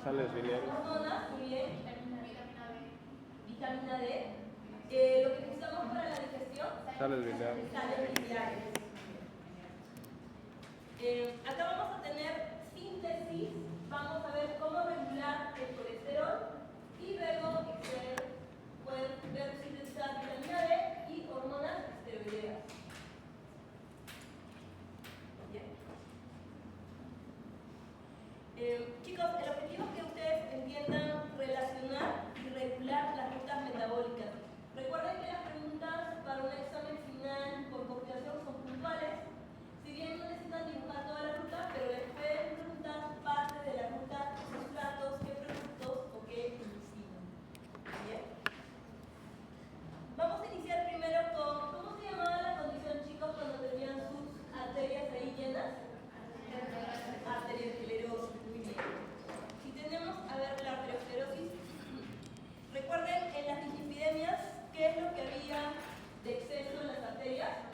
Sales biliares. Hormonas, muy bien. Vitamina D. Vitamina D. Lo que necesitamos para la digestión. Sales biliares. Sales biliares. Acá vamos a tener síntesis, vamos a ver cómo regular el colesterol y luego poder ver sintetizar vitamina D y hormonas esteroideas. Bien. Chicos, el objetivo es que ustedes entiendan relacionar y regular las rutas metabólicas. Recuerden que las preguntas para un examen final por cooptación son puntuales. Si bien no necesitan dibujar toda la ruta, pero les pueden preguntar parte de la ruta, sus platos, qué productos o qué enzimas. Bien. Vamos a iniciar primero con, ¿cómo se llamaba la condición, chicos, cuando tenían sus arterias ahí llenas? Arteriosclerosis, muy bien. Si tenemos, a ver, la arteriosclerosis, recuerden en las dislipidemias, ¿qué es lo que había de exceso en las arterias?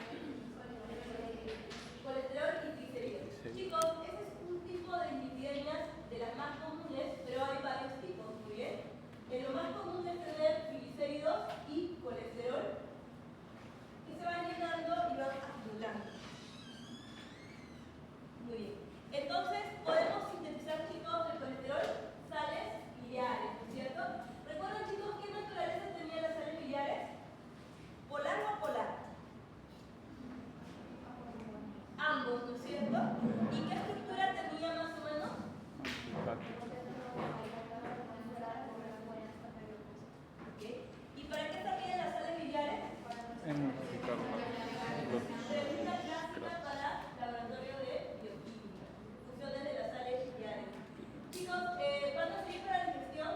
Colesterol y triglicéridos. Sí. Chicos, ese es un tipo de dislipidemias de las más comunes, pero hay varios tipos, muy bien. Lo más común es tener triglicéridos y colesterol que se van llenando y van acumulando. Muy bien. Entonces, podemos sintetizar, chicos, el colesterol, sales biliares, ¿no es cierto? ¿Recuerdan, chicos, qué naturaleza tenían las sales biliares? ¿Polar o apolar? Ambos, ¿no es cierto? ¿Y qué estructura tenía más o menos? ¿Okay? ¿Y para qué servían las sales biliares? Revista clásica para laboratorio de bioquímica. Funciones de las sales biliares. Chicos, van a seguir para la digestión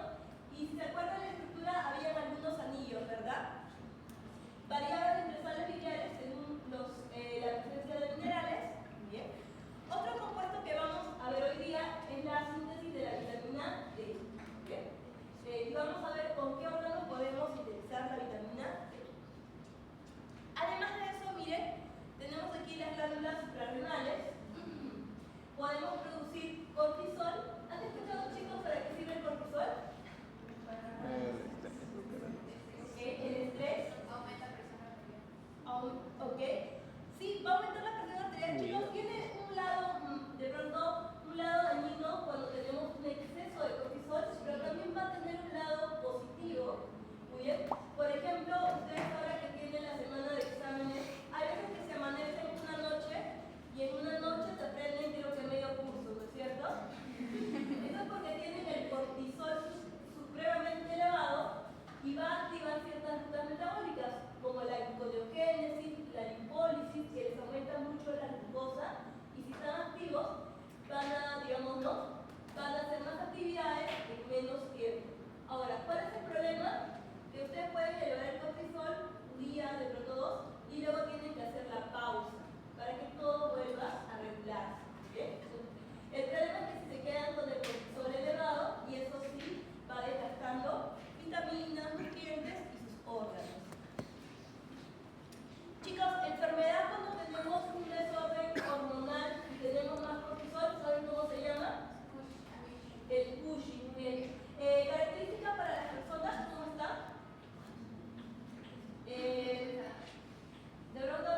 y si se acuerdan de la estructura, habían algunos anillos, ¿verdad? Variaban entre sales biliares según la presencia de minerales. Bien. Otro compuesto que vamos a ver hoy día es la síntesis de la vitamina D. Bien. Y vamos a ver con qué órgano podemos sintetizar la vitamina D. Además de eso, miren, tenemos aquí las glándulas suprarrenales. Podemos producir cortisol. ¿Han escuchado, chicos, para qué sirve el cortisol? El estrés. Aumenta presión arterial. Ok. Sí, va a aumentar la presión arterial, chicos. Tiene un lado, de pronto, un lado dañino cuando tenemos un exceso de cortisol, pero también va a tener un lado positivo. Muy bien. Por ejemplo, ustedes ahora que tienen la semana de exámenes, hay veces que se amanecen una noche y en una noche se aprenden creo que medio curso, ¿no es cierto? Eso es porque tienen el cortisol supremamente elevado y va a activar ciertas rutas metabólicas, como la gluconeogénesis, la lipólisis, que les aumenta mucho la glucosa, y si están activos, van a, digamos, no, van a hacer más actividades en menos tiempo. Ahora, ¿cuál es el problema? Que ustedes pueden elevar el cortisol un día, de pronto dos, y luego tienen que hacer la pausa, para que todo vuelva a regularse. ¿Bien? El problema es que si se quedan con el cortisol elevado, y eso sí, va desgastando vitaminas, nutrientes y sus órganos. Chicos, enfermedad cuando tenemos un desorden hormonal y tenemos más cortisol, ¿saben cómo se llama? El Cushing, muy bien. Característica para las personas, ¿cómo está? De pronto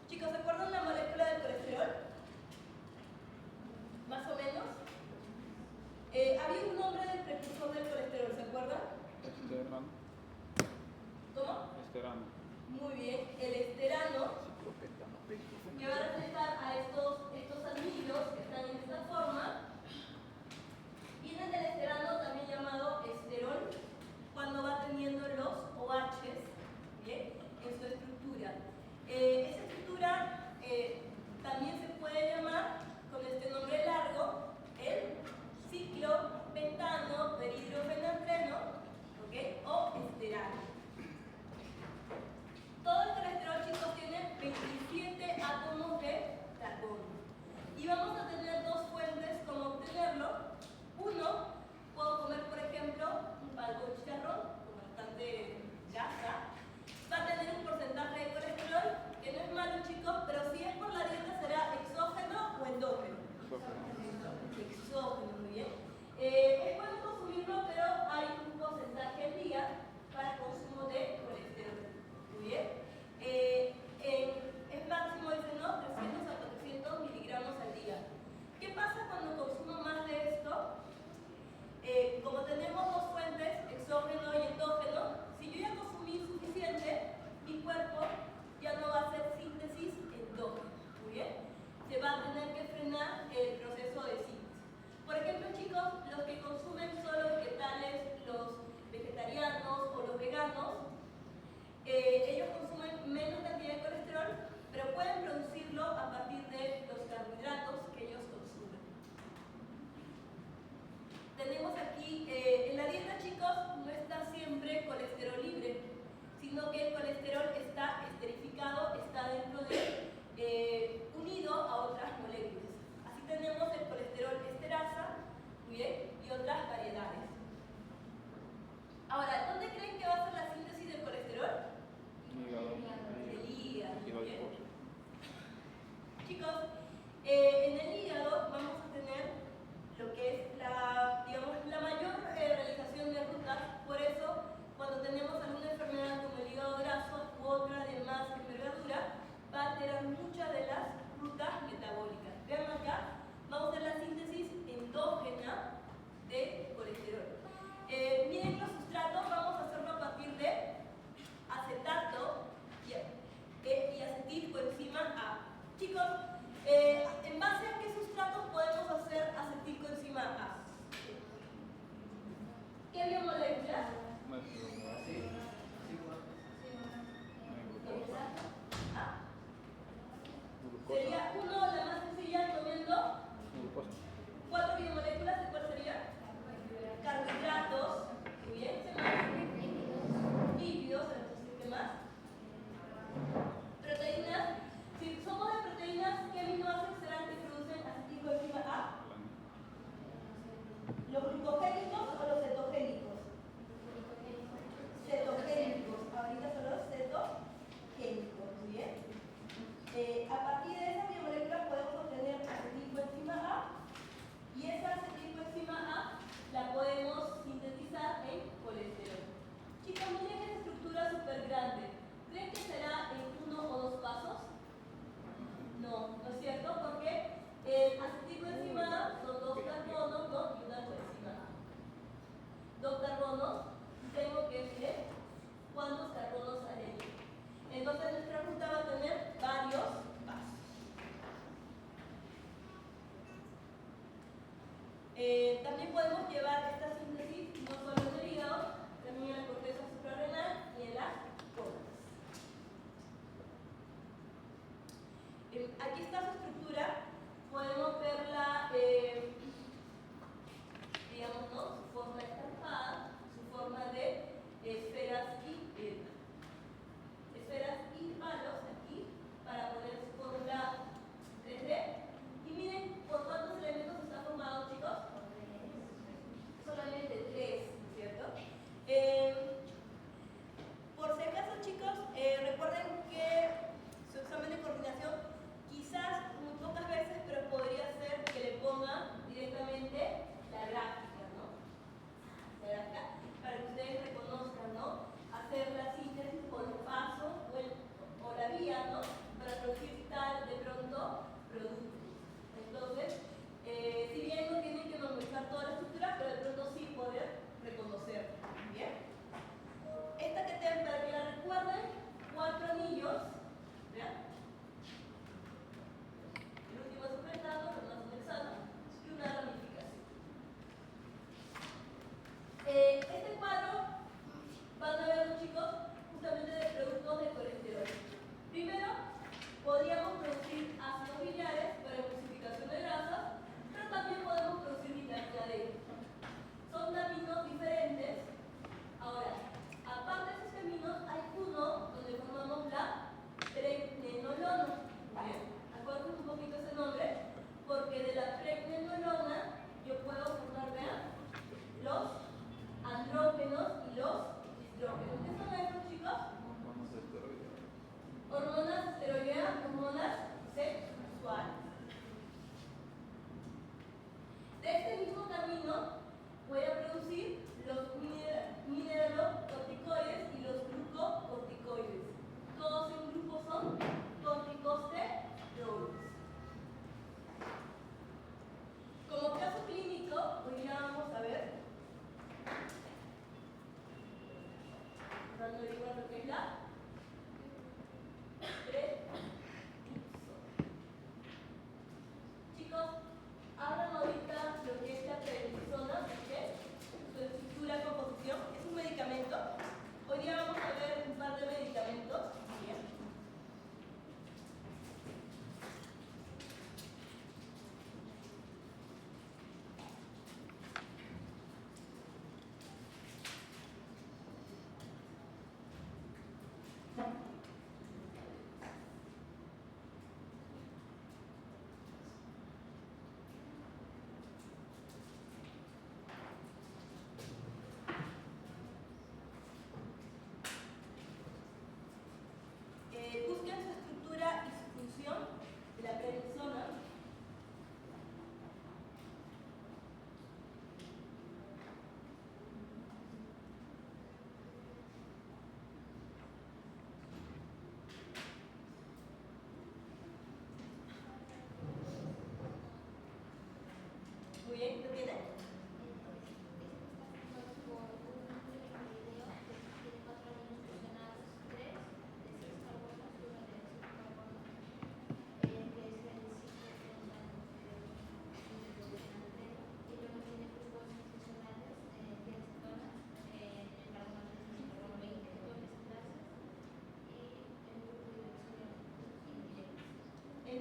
Chicos, ¿se acuerdan la molécula del colesterol? Más o menos. Había un nombre del precursor del colesterol, ¿se acuerdan? Esterano. ¿Cómo? Esterano. Muy bien, el esterano, que va a representar a estos anillos que están en esta forma. Viene del esterano, también llamado esterol, cuando va teniendo los OHs, ¿bien?, en su estructura. Esa estructura también se puede llamar con este nombre largo el ciclopentano perhidrofenatreno, ¿ok?, o esterano. Todo el colesterol, chicos, tiene 27 átomos de carbono. Y vamos a tener dos fuentes como obtenerlo. Uno, puedo comer, por ejemplo, algo de chicharrón con bastante grasa. Va a tener un porcentaje de colesterol que no es malo, chicos, pero si es por la dieta será exógeno o endógeno. Exógeno, muy bien. Es bueno consumirlo, pero hay un porcentaje al día para consumo de colesterol. Muy bien. Es máximo, dicen, ¿no?, 300 a 400 miligramos al día. ¿Qué pasa cuando consumo más de esto? Como tenemos dos fuentes, exógeno y endógeno, si yo ya consumí suficiente, mi cuerpo ya no va a hacer síntesis endógena. Muy bien. Se va a tener que frenar el proceso de síntesis. Por ejemplo, chicos, los que consumen solo vegetales, los vegetarianos o los veganos, ellos consumen menos cantidad de colesterol, pero pueden producirlo a partir de los carbohidratos que ellos consumen. Tenemos aquí, en la dieta, chicos, no está siempre colesterol libre, sino que el colesterol está esterificado, está dentro de, unido a otras moléculas. Así tenemos el colesterol esterasa, ¿bien?, y otras variedades. Ahora, ¿dónde creen que va a ser la síntesis del colesterol? El hígado. Bien. Chicos, en el hígado vamos a tener lo que es la mayor realización de rutas. Por eso, cuando tenemos alguna enfermedad como el hígado graso u otra de más envergadura, va a alterar muchas de las rutas metabólicas. Vean acá, vamos a hacer la síntesis endógena de colesterol. Miren los sustratos, vamos a hacerlo a partir de acetato y acetilcoenzima A. Chicos, ¿en base a qué sustratos podemos hacer acetilcoenzima A? ¿Qué biomoléculas? A. Sería uno, la más sencilla, comiendo 4 biomoléculas. ¿De cuál sería? Carbohidratos. Muy bien, ¿qué más? Lípidos, ¿qué más? Proteínas. Si somos de proteínas, ¿qué aminoácidos serán que producen acetilcoenzima A? ¿Los glucogénicos o los cetogénicos? Cetogénicos. Ahorita son los cetogénicos. Muy bien. A partir de esa biomolécula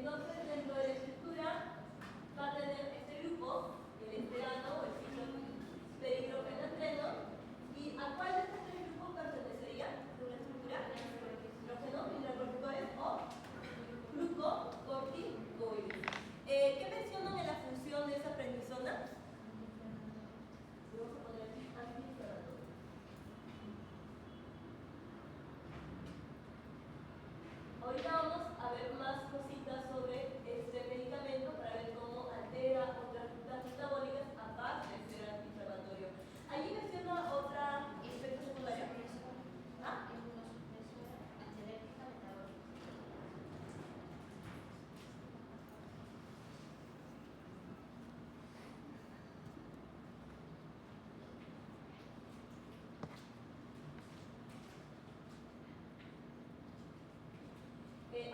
Entonces, dentro de la estructura va a tener este grupo, el esterano o el perhidrogenatreno. ¿Y a cuál de estos tres grupos pertenecería de una estructura? Hidrógeno, hidrocorticoides o glucocorticoides. ¿Qué mencionan en la función de esa prednisona? Vamos a poner aquí antiinflamatorio. Ahorita vamos a ver más cositas sobre este medicamento para ver cómo altera otras rutas metabólicas aparte de ser antiinflamatorio. Allí menciona otra efecto secundario. ¿Ah?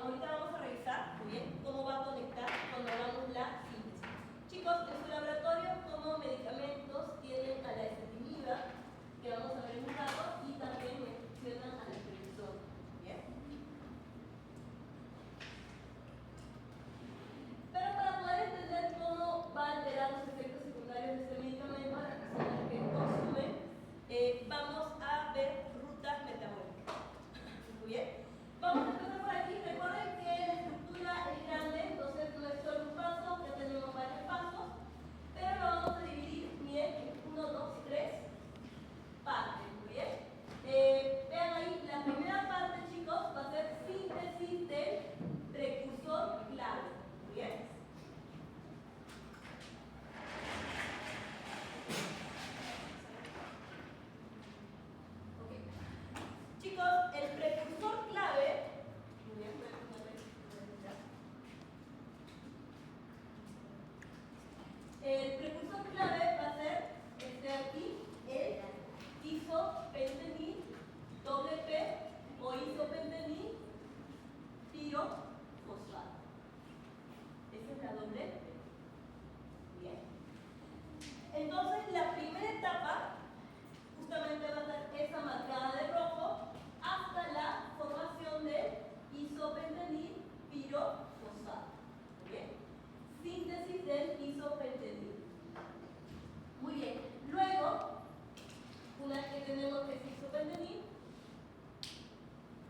Ahorita vamos a revisar muy bien cómo va a conectar cuando hagamos la síntesis. Chicos, en su laboratorio, como medicamentos tienen a la ezetimiba, que vamos a ver en un rato, y también mencionan al precursor. ¿Bien? Pero para poder entender cómo va a alterar los efectos secundarios de este medicamento a las personas que consumen, vamos a ver rutas metabólicas. Muy bien. Vamos a empezar por aquí. Recuerden que la estructura es grande, entonces no es solo un paso, ya tenemos varios pasos, pero lo vamos a dividir bien en 1, 2, 3 partes. Muy bien. Vean ahí, la primera parte, chicos, va a ser síntesis del precursor clave. Muy bien. Chicos, el precursor clave, muy bien, el precursor clave va a ser este de aquí, el isopentenil doble P o isopentenil pirofosfato. Esa es la doble P. Bien. Entonces, la primera etapa justamente va a ser esa marcada de rojo hasta la formación de isopentenil pirofosfato. ¿Bien? Síntesis del isopentenil. Muy bien. Luego, una vez que tenemos ese isopentenil,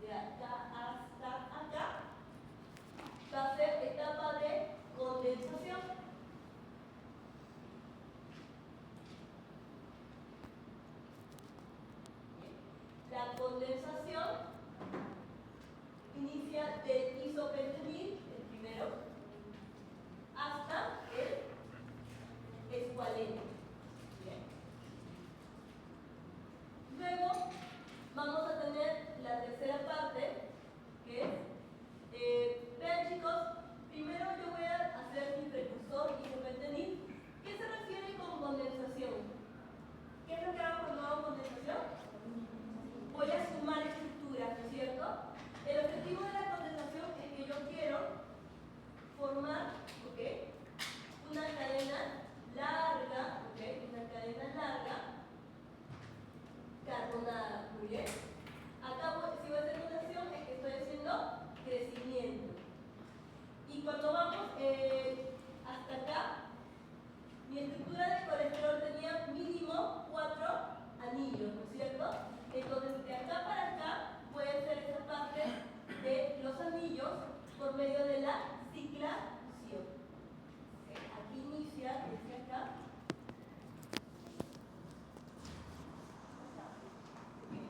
de acá hasta acá, va a ser etapa de condensación. La condensación inicia del isopentenil, el primero, hasta el escualeno. Bien. Luego vamos a tener la tercera parte, que es, vean chicos, primero yo voy a hacer mi precursor isopentenil. ¿Qué se refiere con condensación? ¿Qué es lo que hago cuando hago condensación? Voy a sumar estructuras, ¿no es cierto? El objetivo de la condensación es que yo quiero formar, ¿ok?, una cadena larga, ¿ok?, una cadena larga carbonada. Muy bien. Acá, si voy a hacer condensación, es que estoy haciendo crecimiento. Y cuando vamos hasta acá, mi estructura de colesterol tenía mínimo 4 anillos, ¿no es cierto? Entonces, de acá para acá puede ser esa parte de los anillos por medio de la ciclación. Aquí inicia desde acá.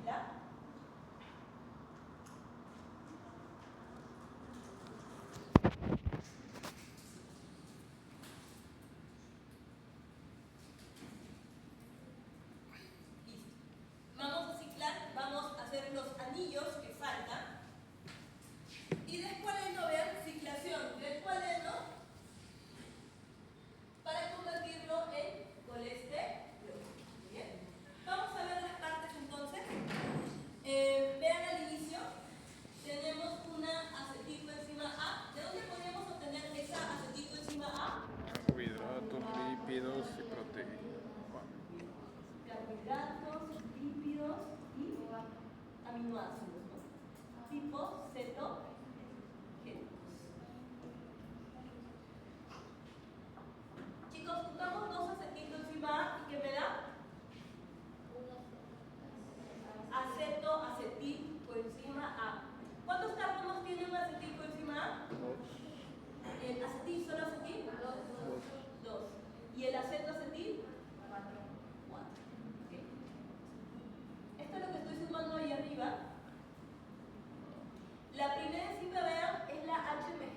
¿Ya? Vamos a ciclar, vamos a hacer los anillos que faltan. Y de escualeno, vean, ciclación de escualeno para convertirlo en colesterol. Bien. Vamos a ver las partes entonces. Vean al inicio, tenemos una acetilcoenzima A. ¿De dónde podríamos obtener esa acetilcoenzima A? Carbohidratos, lípidos y proteínas. Carbohidratos, lípidos y aminoácidos, ¿no? Tipo cetogénicos.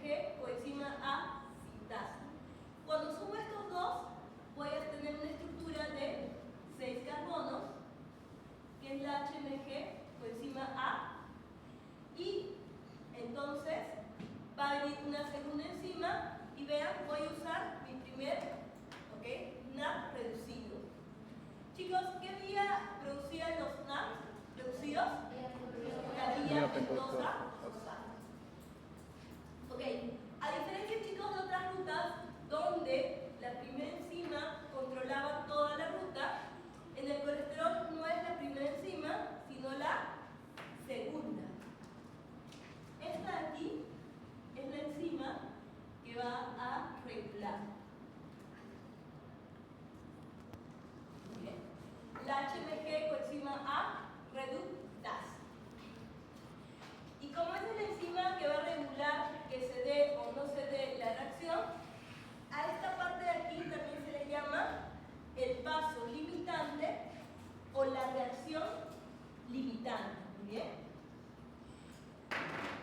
HMG coenzima A sintasa. Cuando sumo estos dos, voy a tener una estructura de 6 carbonos, que es la HMG coenzima A, y entonces va a venir una segunda enzima y vean, voy a usar mi primer NAP reducido. Chicos, ¿qué vía producían los NAP reducidos? La vía pentosa fosfato. Ok, a diferencia, chicos, de otras rutas donde la primera enzima controlaba toda la ruta, en el colesterol no es la primera enzima, sino la segunda. Esta de aquí es la enzima que va a regular. Bien. La HMG coenzima A reductasa. Y como es la enzima que va a regular que se dé o no se dé la reacción, a esta parte de aquí también se le llama el paso limitante o la reacción limitante. ¿Muy bien?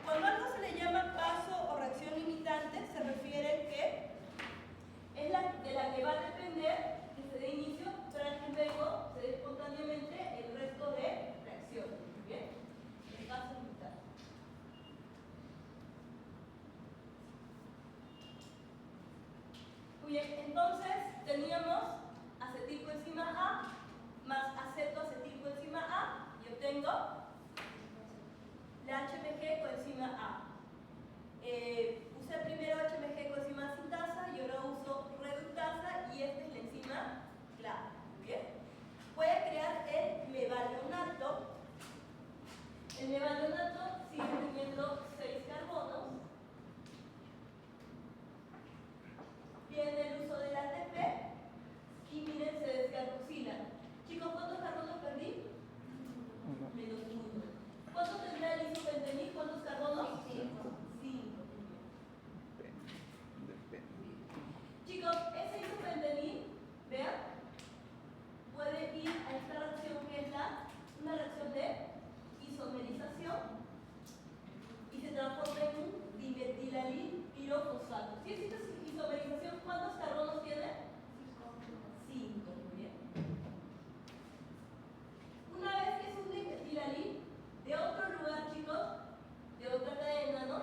Cuando algo se le llama paso o reacción limitante, se refiere que es de la que va a depender que se dé inicio para que luego se dé espontáneamente el resto de reacciones. ¿Muy bien? El paso limitante. Muy bien, entonces teníamos acetilcoenzima A más acetoacetilcoenzima A y obtengo la HMG coenzima A. Usé primero HMG coenzima sintasa y ahora uso reductasa y esta es la enzima clave. Muy bien. Voy a crear el mevalionato. El mevalionato sigue teniendo 6 carbonos. Viene el uso del ATP y miren, se descarboxila. Chicos, ¿cuántos carbonos perdí? Menos 1. ¿Cuánto tendrá el isopentenil? ¿Cuántos carbonos? 5. Chicos, ese isopentenil, vean, puede ir a esta reacción que es una reacción de isomerización y se transforma en un dimetilalil pirofosfato. Si es isomerización, ¿cuántos carbonos tiene? 5. Muy bien. Una vez que es un dimetilalil, de otro lugar, chicos, de otra cadena, ¿no?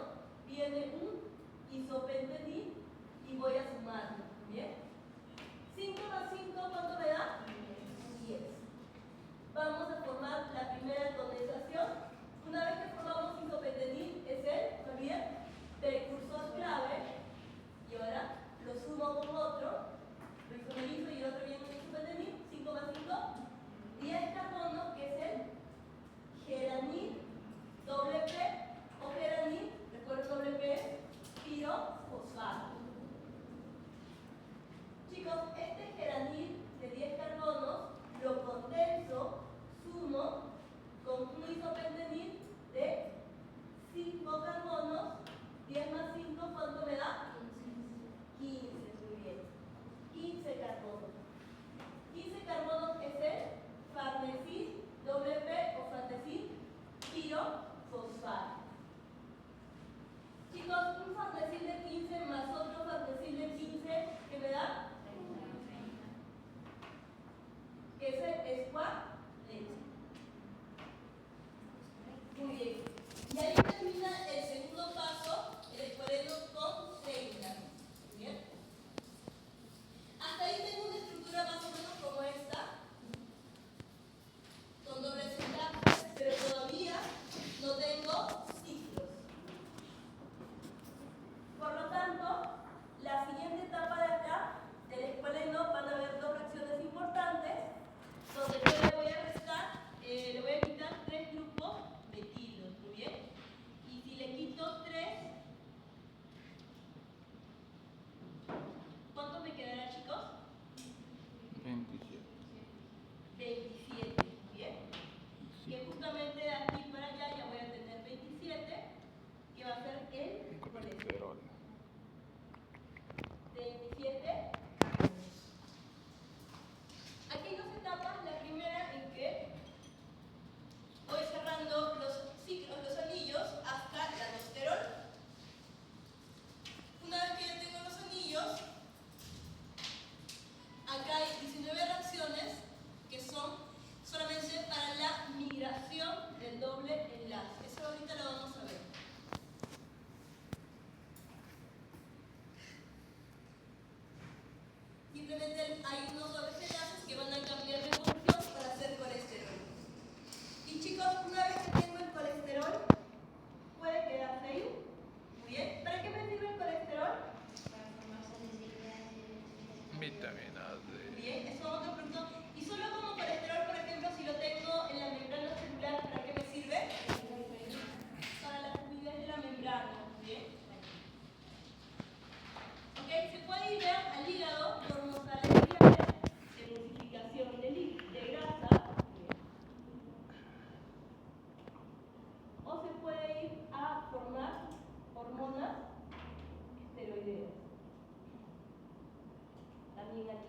Viene un isopentenil y voy a sumarlo. ¿Bien? 5 más 5, ¿cuánto me da? 10. Vamos a formar la primera condensación. Una vez que formamos isopentenil, es el, ¿no bien? Precursor clave. Y ahora lo sumo con otro.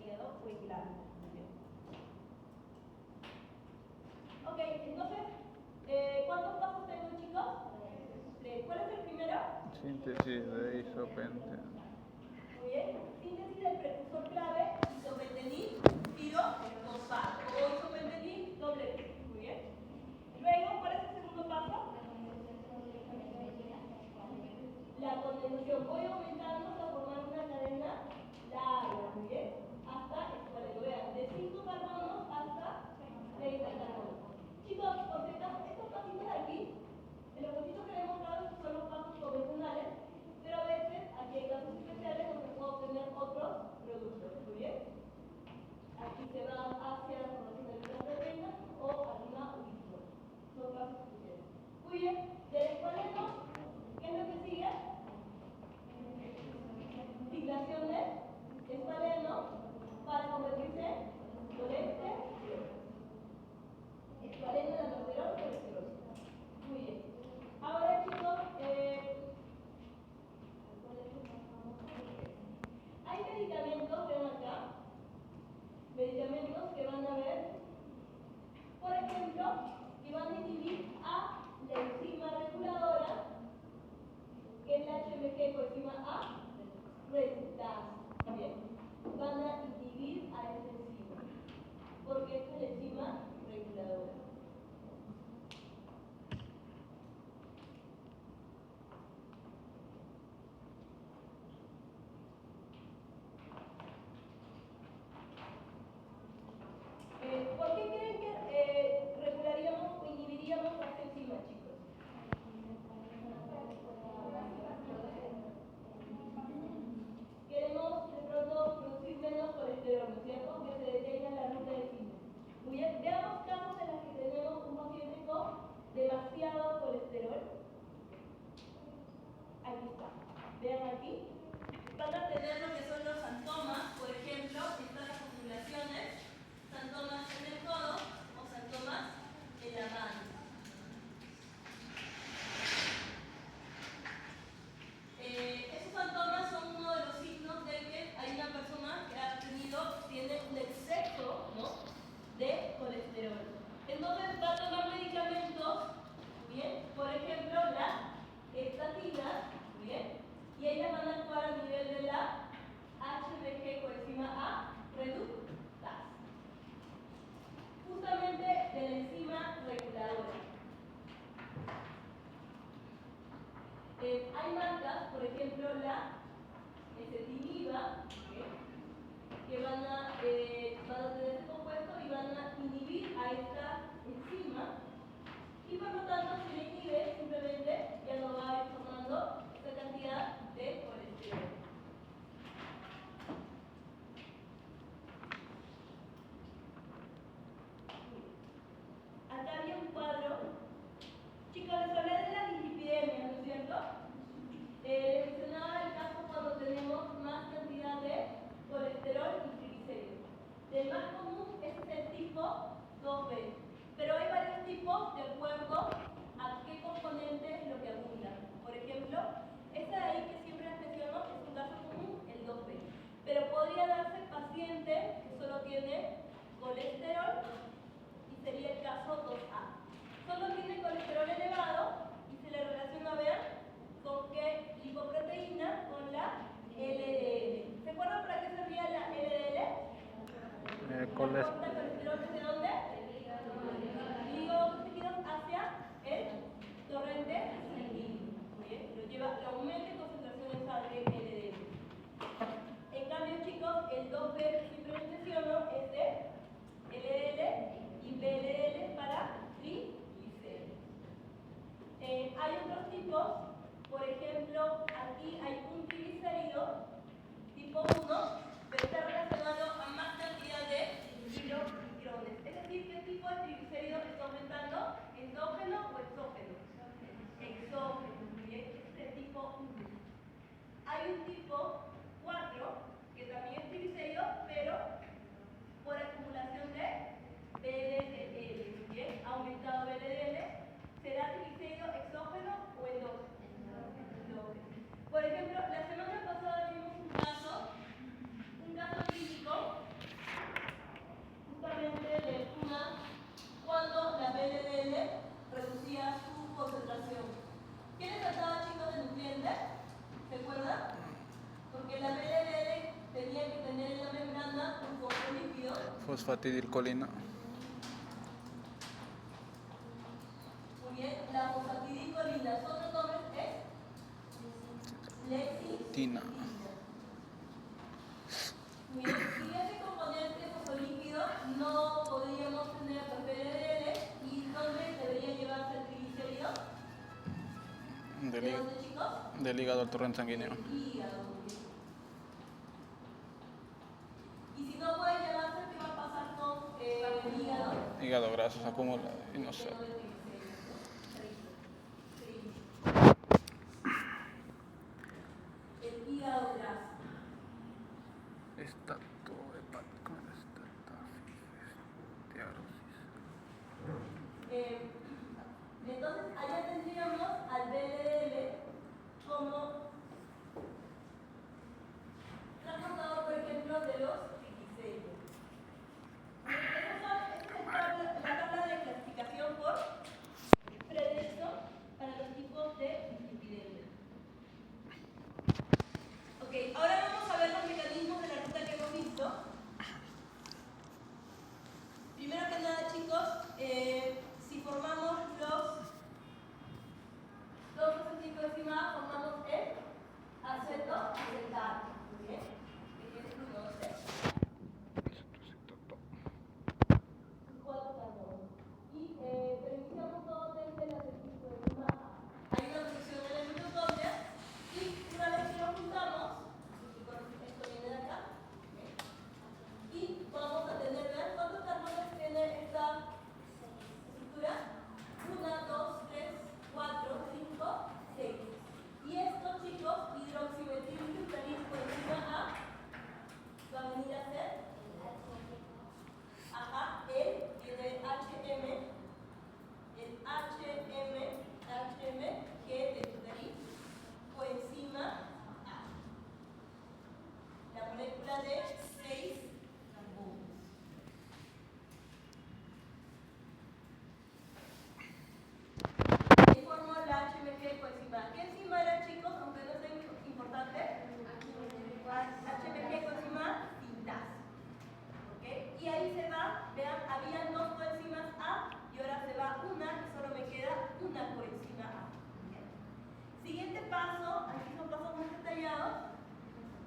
hígado o en glándulas. Ok, entonces, ¿cuántos pasos tengo, chicos? 3. ¿Cuál es el primero? Síntesis de isopente. Muy bien. Síntesis del precursor clave, isopentenil, tiro, fosfato. O isopentenil, doble T. Muy bien. Luego, ¿cuál es el segundo paso? La condensación. Voy aumentando hasta formar una cadena larga, muy bien, hasta el vean, de 5 carbonos hasta 30 carbonos. Chicos, por si acaso, estos pasitos de aquí, en los pasitos que les he mostrado, estos son los pasos convencionales, pero a veces aquí hay casos especiales donde puedo obtener otros productos, muy bien. Aquí se va hacia la formación de las proteínas o alguna ubicuina. Son casos especiales. Muy bien, del escualeno, ¿qué es lo que sigue? Fijación de escualeno para convertirse en colesterol. Escualeno en androsterol, colesterol. Muy bien. Ahora, chicos, hay medicamentos, ven acá, medicamentos que van a ver, por ejemplo, que van a inhibir a la enzima reguladora, que es la HMG coenzima A, reductasa. Bien, van a inhibir a esta enzima, porque esta es la enzima reguladora. ¿Por qué creen que regularíamos o inhibiríamos a esta enzima, chicos? Queremos de pronto producir menos colesterol, ¿no es cierto? Que se detenga en la ruta de síntesis. Muy bien, veamos casos en los que tenemos un paciente con demasiado colesterol. Aquí está. Vean aquí. Van a tener lo que son los santomas, por ejemplo, están las acumulaciones, santomas en el codo o santomas en la mano. Esos santomas son uno de los signos de que hay una persona que tiene un exceso, ¿no?, de colesterol. Entonces va a tomar medicamentos, ¿bien? Por ejemplo, la estatina, ¿bien? Y ellas van a actuar a nivel de la HBG coenzima A reductasa, justamente de la enzima reguladora. Hay marcas, por ejemplo, la ezetimiba, que van a tener este compuesto y van a inhibir a esta enzima, y por lo tanto, si le inhibe, simplemente ya no va a ir formando esta cantidad de colesterol. Acá había un cuadro. Chicos, les hablé de la dislipidemia, ¿no es cierto? Les mencionaba el caso cuando tenemos más cantidad de colesterol y triglicéridos. El más común es el tipo 2B, pero hay varios tipos de acuerdo a qué componente es lo que abunda. Por ejemplo, esta de ahí que siempre les menciono es un caso común, el 2B, pero podría darse paciente que solo tiene colesterol y sería el caso 2A. Solo tiene colesterol elevado y se le relaciona, vean, con qué lipoproteína, con la LDL. ¿Se acuerdan para qué servía la LDL? Transporta colesterol desde dónde? Hígado hacia el torrente sanguíneo. Muy bien, lo lleva, lo aumenta en concentración en sangre LDL. En cambio, chicos, el 2B que siempre les menciono es de LDL y VLDL para triglicéridos. Hay otros tipos, por ejemplo, aquí hay un triglicérido tipo 1, pero está relacionado a más cantidad de triglicéridos Fosfatidilcolina. Muy bien, la fosfatidilcolina, su otro nombre es lecitina. Muy bien, si ese componente fosfolípido no podríamos tener los LDL, ¿y dónde debería llevarse el triglicérido? ¿De dónde, chicos? Del hígado al torrente sanguíneo. Del hígado. Y si no puede llevarse, ¿qué va a pasar con el hígado? Hígado graso se acumula y no sé. El hígado graso. Estatohepático, Entonces, allá tendríamos al BLL como transportador, por ejemplo, de los triglicéridos. Esta es la tabla de clasificación por predicto para los tipos de lipidemia. Ok, ahora vamos a ver los mecanismos de la ruta que hemos visto. Primero que nada, chicos, si formamos los acetilcoenzima, formamos el acetato. Muy bien. Que tiene 1, 2, 3. 4 carbonos. Y reiniciamos todo desde el acetilcoenzima A. Hay una reacción en la mitocondria y una vez que lo juntamos, esto viene de acá, ¿okay? Y vamos a tener, ¿vean cuántos carbones tiene esta estructura? 1, 2, 3, 4, 5, 6. Y esto, chicos, hidroximetilglutaricoenzima A va a venir a ser él tiene HM, el HM, que es de glutaricoenzima A. La molécula de 6 carbonos. Y formó la HMG coenzima. ¿Qué enzima era, chicos? Aunque no sea importante. HMG coenzima sintasa. ¿Okay? Y ahí se va, vean, habían 2 coenzimas A y ahora se va una y solo me queda una coenzima A. ¿Okay? Siguiente paso, aquí son pasos muy detallados.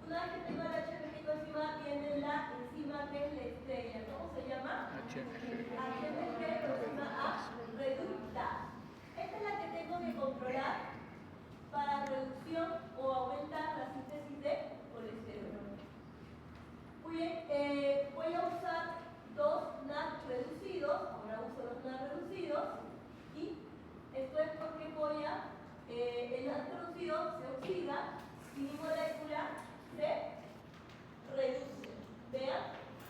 Una vez que tengo la HMG coenzima, viene la enzima que es la estrella. ¿Cómo se llama? HMG coenzima A reductasa. Esta es la que tengo que controlar para reducción o aumentar la síntesis de colesterol. Muy bien, voy a usar 2 NAD reducidos, ahora uso los NAD reducidos, y esto es porque el NAD reducido se oxida y mi molécula se reduce. Vean,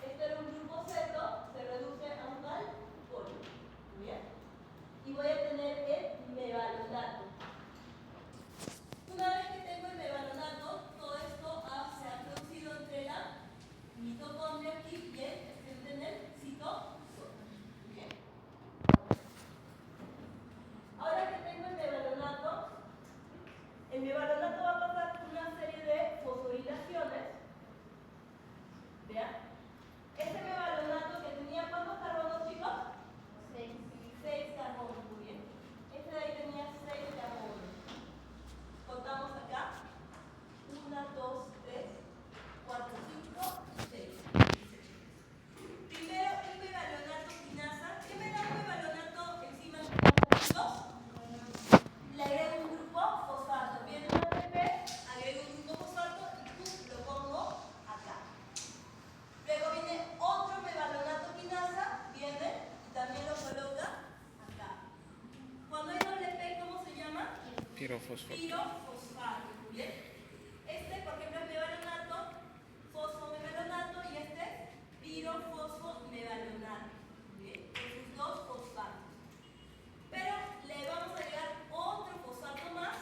esto era un grupo ceto, se reduce a un alcohol. Muy bien. Y voy a tener el mevalonato. Una vez que tengo el mevalonato, todo esto se ha producido entre la mitocondria aquí y en el citosol. Bien. Ahora que tengo el mevalonato va a pasar una serie de fosforilaciones. Vean. Este mevalonato que tenía, ¿cuántos carbonos, chicos? 6 carbonos, muy bien. Este de ahí tenía 6 carbonos. Contamos acá. 1, 2, 3, 4, 5, 6. Primero, un mevalonato quinasa. ¿Qué me da un mevalonato enzima quinasa, chicos? Le agrego un grupo fosfato. Viene un ATP, agrego un grupo fosfato y lo pongo acá. Luego viene otro mevalonato quinasa, viene y también lo coloca acá. Cuando hay doble P, ¿cómo se llama? Pirofosfato. Pirofosfato, muy bien. Este, por ejemplo, es mevalonato, fosfomevalonato y este es pirofosfomevalonato. Bien, con sus 2 fosfatos. Pero le vamos a agregar otro fosfato más,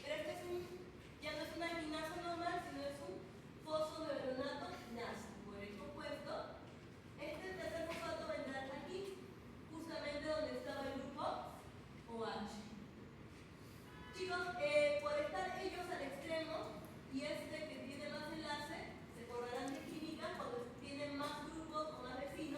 pero este ya no es una quinasa normal, sino es un fosfomevalonato quinasa. Por el compuesto, este tercer fosfato vendrá aquí, justamente donde estaba el grupo OH. Chicos, por estar ellos al extremo y este que tiene más enlace, se acordarán de química, cuando tienen más grupos o más vecinos,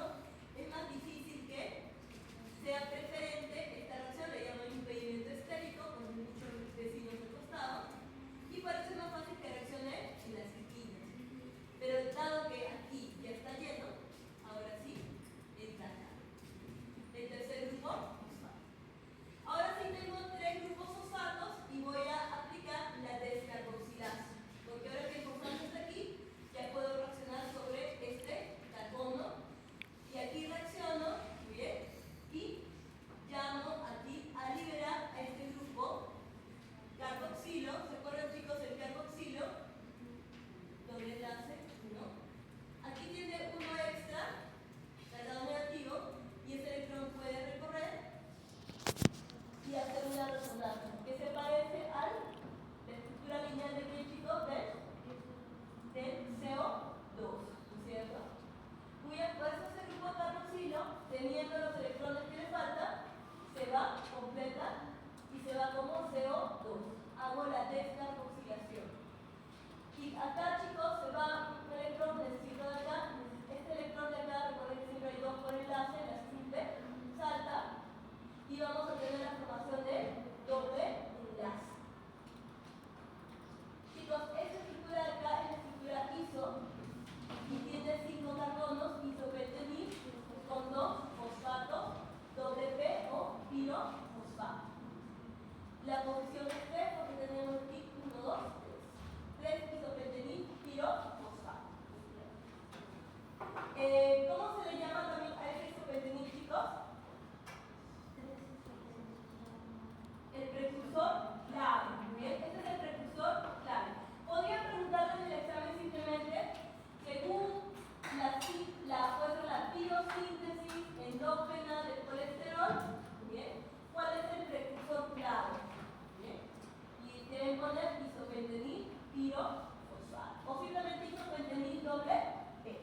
pirofosfato. O simplemente isopentenil doble P.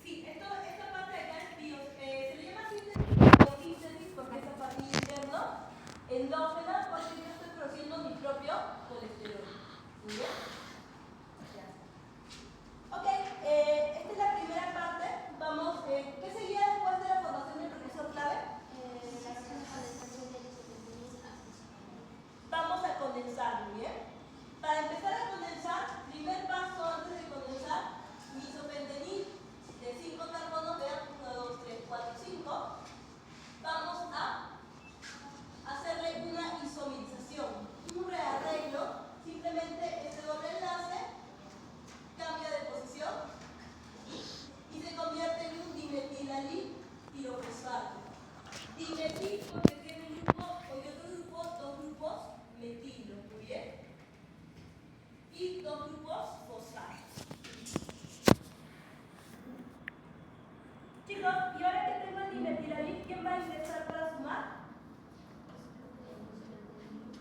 Sí, esta parte de acá es se le llama biosíntesis porque es a partir interno, endógena, porque yo estoy produciendo mi propio colesterol. ¿Muy bien? Ya. Ok, esta es la primera parte. Vamos, ¿qué seguía después de la formación del precursor clave? Vamos a condensar, ¿muy bien? Para empezar a condensar, primer paso antes de condensar, isopentenil de 5 carbonos, vean, 1, 2, 3, 4, 5. Vamos a hacerle una isomerización, un rearreglo. Simplemente este doble enlace cambia de posición y se convierte en un dimetilalil pirofosfato. Dimetil porque tiene un grupo, o otro grupo, dos grupos metilo, muy bien, y dos grupos fosfatos. Chicos, y ahora que tengo el dimetilalil, ¿quién va a ingresar para sumar?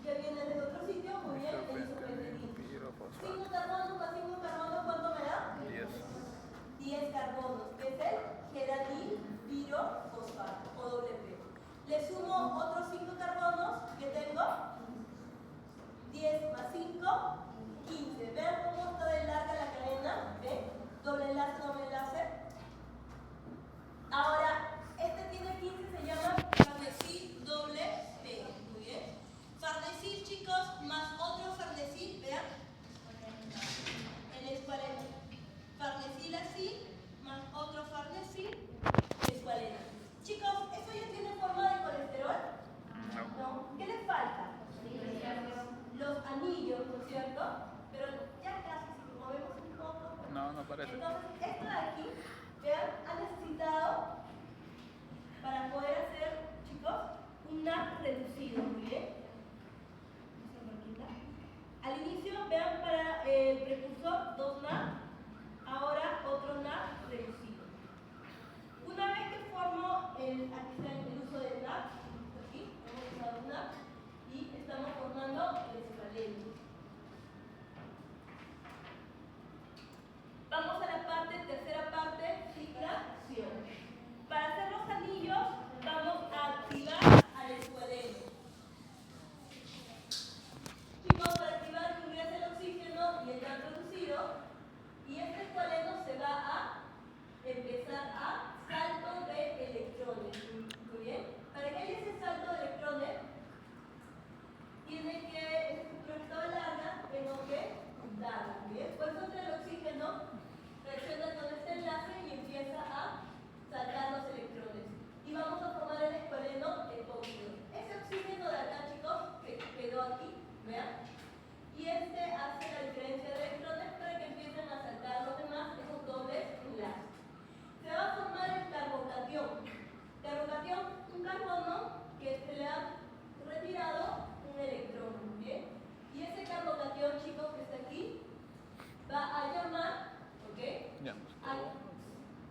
Que viene de otro sitio, muy bien, el isopentenil. 5 carbonos más 5 carbonos, ¿cuánto me da? 10 carbonos, que es el geranil pirofosfato, o doble P. Le sumo otros 5 carbonos que tengo, 10 más 5, 15. Vean cómo está de larga la cadena, ¿ven? Doble enlace, doble enlace. Ahora, este tiene 15, se llama farnesil doble P, muy bien. Farnesil, chicos, más otro farnesil, vean, el escualeno. Farnesil así, más otro farnesil, escualeno. Chicos, ¿eso ya tiene forma de colesterol? No. ¿Qué les falta? Los anillos, ¿no es cierto? Pero ya casi, si lo movemos un poco. No parece. Entonces, esto de aquí, vean, ha necesitado, para poder hacer, chicos, un NAC reducido, muy bien. Al inicio, vean, para el precursor, 2 NAC, ahora otro NAC reducido. Una vez que formo aquí está el uso del NAC, aquí, hemos usado un NAC, y estamos formando el escualeno. Vamos a la tercera parte, filtración. Para hacer los anillos, vamos a activar al escualeno. Chicos, para activar ingresa el oxígeno y el gas reducido, y este escualeno se va a empezar a salto de electrones. Muy bien. Para que haya ese salto de electrones, tiene que, esta estructura estaba larga, tengo que darla. Bien. Pues entra el oxígeno, reacciona con este enlace y empieza a saltar los electrones. Y vamos a formar el escualeno epóxido. Ese oxígeno de acá, chicos, que quedó aquí, vean. Y este hace la diferencia de electrones para que empiecen a saltar los demás, esos dobles enlaces. Se va a formar el carbocatión. Carbocatión, un carbono que se le ha retirado un electrón, ¿bien? Y ese carbocatión, chicos, que está aquí, va a llamar, ¿ok?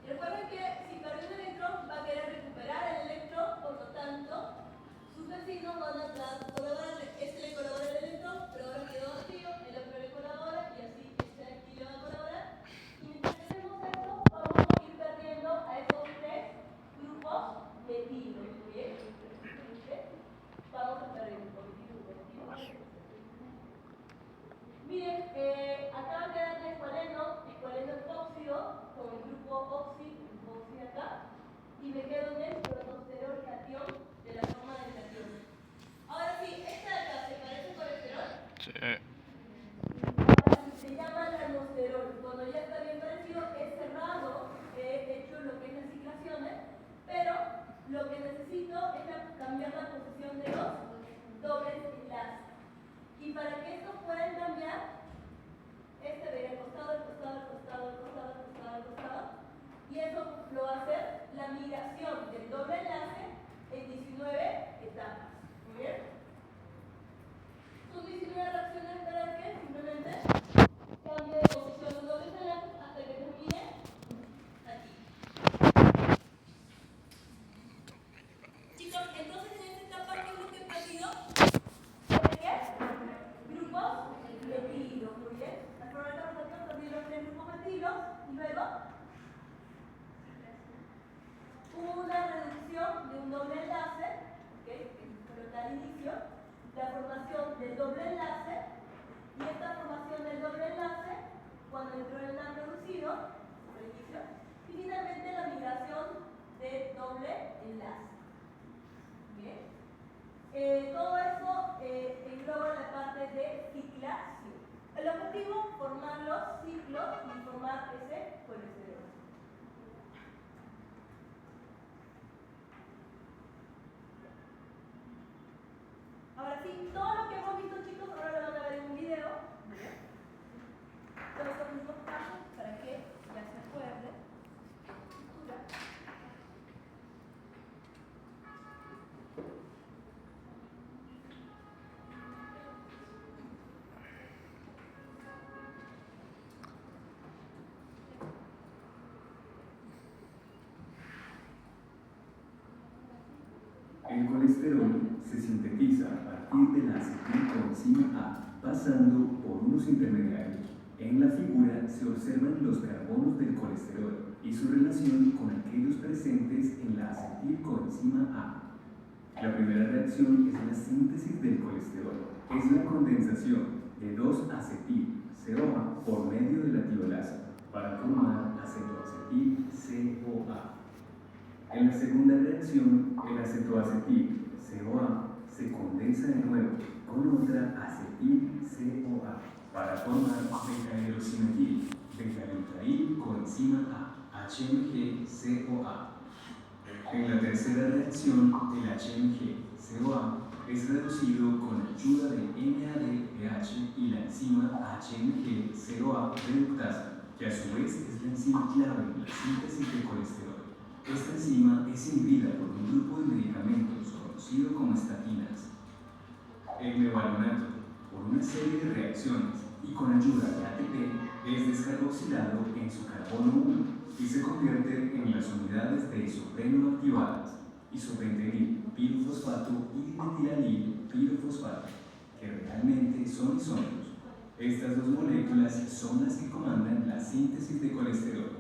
Recuerden que si perdió un electrón, va a querer recuperar el electrón, por lo tanto, sus vecinos van a colaborarle. Este le colabora el electrón, pero ahora quedó vacío, el otro le colabora y así este de aquí le va a colaborar. Y mientras tenemos esto, vamos a ir perdiendo a esos 3 grupos metilos, ¿bien? Vamos a perder un positivo. Miren, acá va a quedar el escualeno epóxido, con el grupo oxi acá, y me quedo en el protosterol catión de la forma del catión. Ahora sí, esta de acá, ¿se parece colesterol? Sí. Ahora sí, se llama lanosterol. Cuando ya está bien parecido, es cerrado, he hecho lo que es las ciclaciones, pero lo que necesito es cambiar la posición de los dobles enlaces. Y para que estos puedan cambiar, este ve al costado, al costado, al costado, al costado, al costado, al costado. Y eso lo va a hacer la migración del doble enlace en 19 etapas. ¿Muy bien? Son 19 reacciones para que simplemente cambie de posición los dobles enlaces hasta que termine aquí. Chicos, entonces en esta etapa, ¿qué es lo que he perdido? cuando entró el NAM reducido, reinicio, y finalmente la migración de doble enlace. ¿Bien? Todo eso engloba la parte de ciclación. El objetivo, formar los ciclos y formar ese colesterol. Ahora sí, todo lo que hemos visto, chicos, ahora lo van a ver en un video. Todos los mismos pasos para que ya se acuerde. El colesterol se sintetiza a partir de la acetilcoenzima A, pasando por unos intermediarios. En la figura se observan los carbonos del colesterol y su relación con aquellos presentes en la acetilcoenzima A. La primera reacción es la síntesis del colesterol. Es la condensación de 2-acetil-CoA por medio de la tiolasa para formar acetoacetil-CoA. En la segunda reacción, el acetoacetil-CoA se condensa de nuevo con otra acetil-CoA para formar beta-hidroximetil, beta-glutail-coenzima A, HMG-CoA. En la tercera reacción, el HMG-CoA es reducido con ayuda de NADPH y la enzima HMG-CoA reductasa, que a su vez es la enzima clave en la síntesis de colesterol. Esta enzima es inhibida por un grupo de medicamentos conocido como estatinas. El mevalonate, por una serie de reacciones y con ayuda de ATP, es descarboxilado en su carbono 1 y se convierte en las unidades de isopreno activadas, isopentenil, pirofosfato y dimetilamil, pirofosfato, que realmente son isómeros. Estas dos moléculas son las que comandan la síntesis de colesterol.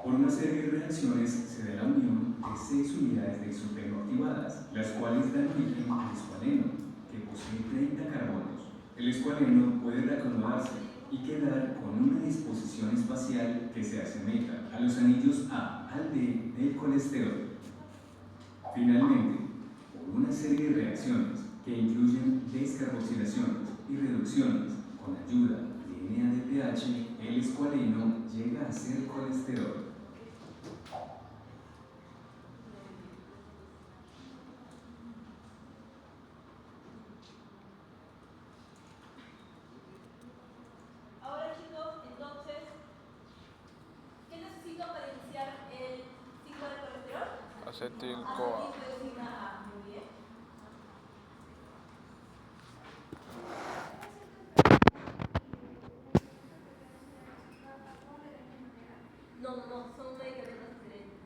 Por una serie de reacciones se da la unión de 6 unidades de isopreno activadas, las cuales dan origen al escualeno, que posee 30 carbonos. El escualeno puede reacomodarse y quedar con una disposición espacial que se asemeja a los anillos A al D del colesterol. Finalmente, por una serie de reacciones que incluyen descarboxilaciones y reducciones con ayuda de NADPH, el escualeno llega a ser colesterol. Ahora, chicos, entonces, ¿qué necesito para iniciar el ciclo de colesterol? Acetil-CoA. Acetilcoenzima A. Muy bien. No, son medicamentos diferentes.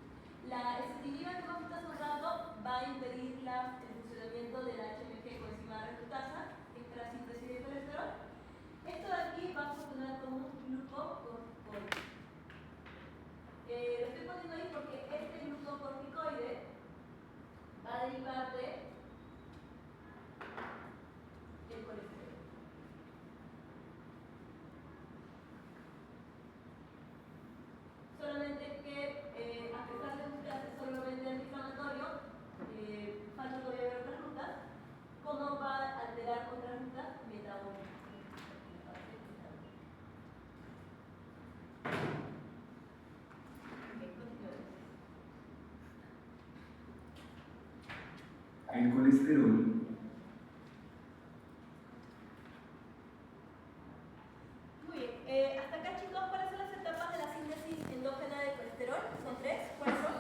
La ezetimiba que hemos visto hace un rato va a impedir el funcionamiento de la HMG coenzima reductasa, que es para la síntesis de colesterol. Esto de aquí va a funcionar como un glucocorticoide. Lo estoy poniendo ahí porque este glucocorticoide va a derivar de el colesterol. Solamente que, a pesar de que hace solamente antiinflamatorio, falta todavía ver otras rutas, ¿cómo va a alterar otras rutas metabólicas? El colesterol Muy bien. Hasta acá, chicos, ¿cuáles son las etapas de la síntesis endógena de colesterol? ¿Son 3? ¿Cuáles son?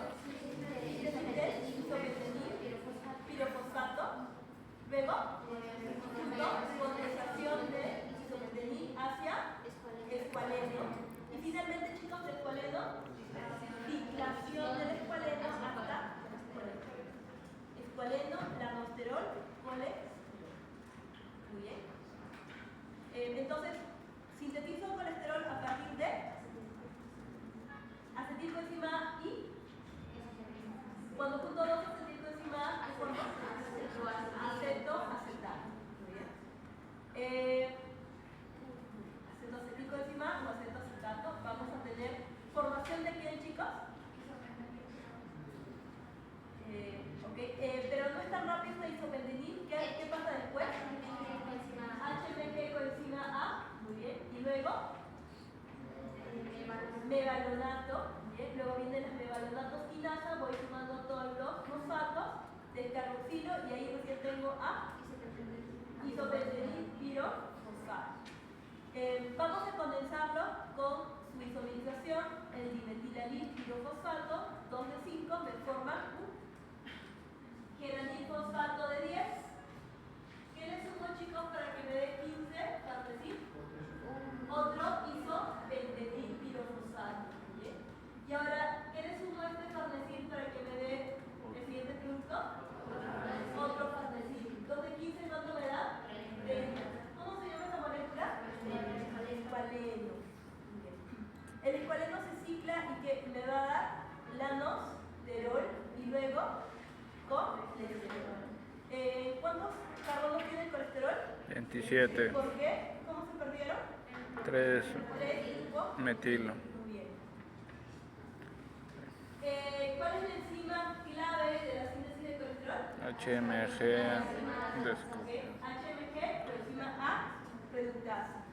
Isopentenil, pirofosfato. Luego, condensación de isopentenil hacia escualeno. Y finalmente, chicos, del escualeno, ciclación del escualeno hasta colesterol. Escualeno, lamosterol, colesterol. Muy bien. Entonces, sintetizo colesterol a partir de acetilcoenzima y cuando junto dos acetilcoenzima A, ¿qué formo? Acetoacetal. Muy bien. Acetoacetilcoenzima isopentenilpirofosfato. Vamos a condensarlo con su isomerización, el dimetilalilpirofosfato, 2 de 5 me forma un geranilfosfato de 10. ¿Qué le sumo, chicos, para que me dé 15? Farnesil. Otro isopentenilpirofosfato. ¿Bien? Y ahora, ¿qué le sumo a este farnesil para que me dé el siguiente producto? Otro farnesil. 2 de 15, ¿cuánto me da? 30. ¿Cómo se llama esa molécula? Escualeno. El escualeno se cicla y que me va a dar lanosterol y luego colesterol. ¿Cuántos carbonos tiene el colesterol? 27. ¿Por qué? ¿Cómo se perdieron? 3 3 grupos. metilo. Muy bien. ¿Cuál es la enzima clave de la síntesis de colesterol? HMG. HMG, coenzima A reductasa.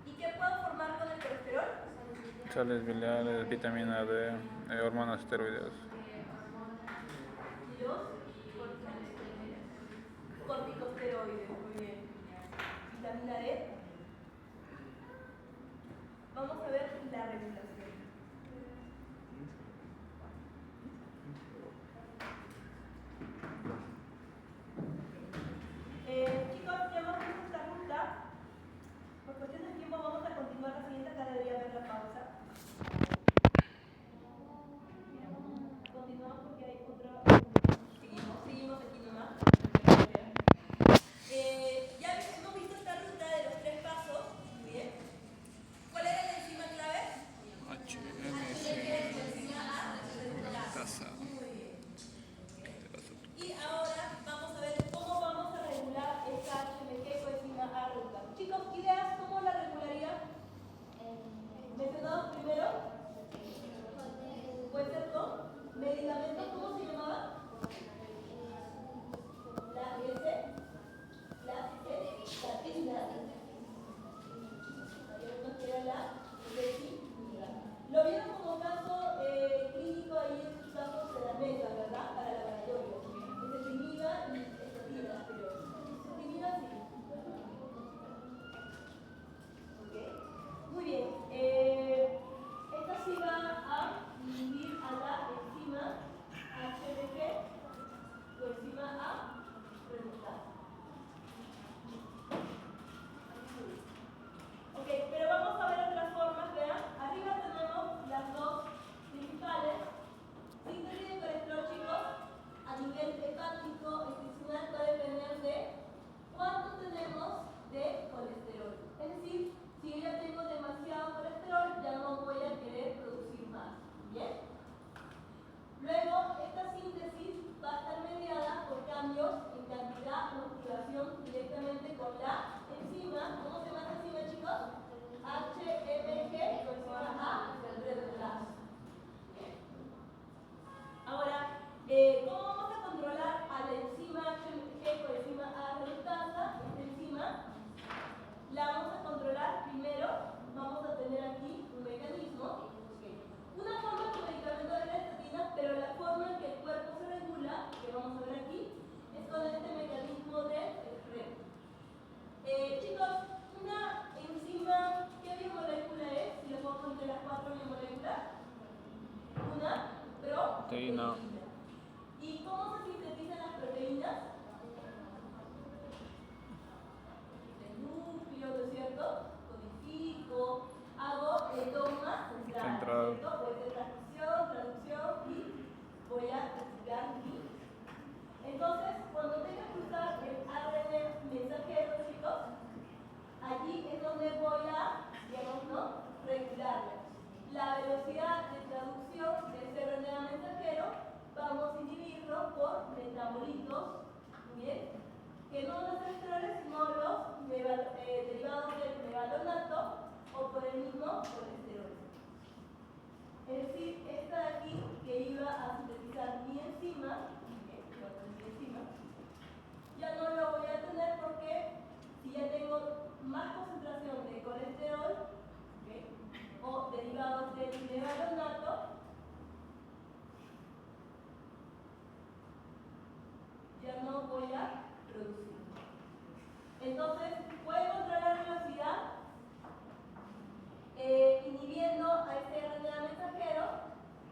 ¿Y qué puedo formar con el colesterol? Sales biliares, vitamina D, hormonas esteroideas. Y los corticosteroides, muy bien. Vitamina D. Vamos a ver la regulación. Chicos, ya hemos visto esta ruta. Por cuestión de tiempo vamos a continuar la siguiente, acá debería haber la pausa. Continuamos porque hay otra. Seguimos aquí nomás. Ya hemos visto esta ruta de los 3 pasos. Muy bien. ¿Cuál era la enzima clave? HMG. Enzima A reductasa. Muy bien. Y ahora vamos a ver cómo vamos a regular esta HMG coenzima A reductasa. Chicos, ideas, ¿cómo la regularía? Mencionados primero. Puede ser con medicamentos, ¿cómo se llamaba? La tisina. Había una que era la retinina. Lo vieron como caso clínico ahí en sus casos de la mesa, ¿verdad? Para el laboratorio. Ezetimiba y estatina, pero ezetimiba sí. ¿Ok? Muy bien. Esta sí va a inhibir a la enzima HMG o enzima A reductasa. Ok, pero vamos a ver otras formas, vean. Arriba tenemos las dos principales. Síntesis de colesterol, chicos, a nivel hepático institucional va a depender de cuánto tenemos de colesterol. Es decir, si yo ya tengo demasiado colesterol, ya no voy a querer producir más. ¿Bien? Luego, esta síntesis va a estar mediada por cambios en cantidad o activación directamente con la enzima. ¿Cómo se llama esta enzima, chicos? HMG, coenzima A reductasa. Ahora, ¿cómo vamos a controlar a la enzima HMG coenzima A reductasa? Esta enzima la vamos a controlar primero. Vamos a tener aquí un mecanismo. Una forma con medicamento de la estatina, pero la forma en que el cuerpo se regula, que vamos a ver aquí, es con este mecanismo de REP. Chicos, una enzima, ¿qué biomolécula es? Si lo pongo entre las 4 biomoléculas. Una proteína. ¿Y cómo se sintetizan las proteínas? El núcleo, ¿no es cierto? Codifico, hago toma central. Voy a hacer traducción y voy a reciclar mi. Entonces, cuando tenga que usar el ARN mensajero, chicos, allí es donde voy a, digamos, ¿no? Regularla. La velocidad de traducción de ese RNA mensajero vamos a inhibirlo por metabolitos, ¿muy bien? Que no los estrógenos, sino los derivados del megalonato o por el mismo colesterol. Es decir, esta de aquí que iba a sintetizar mi enzima, ya no lo voy a tener porque si ya tengo más concentración de colesterol, ¿okay? O derivados del megalonato, ya no voy a producir. Entonces, puede controlar la velocidad inhibiendo a este RNA mensajero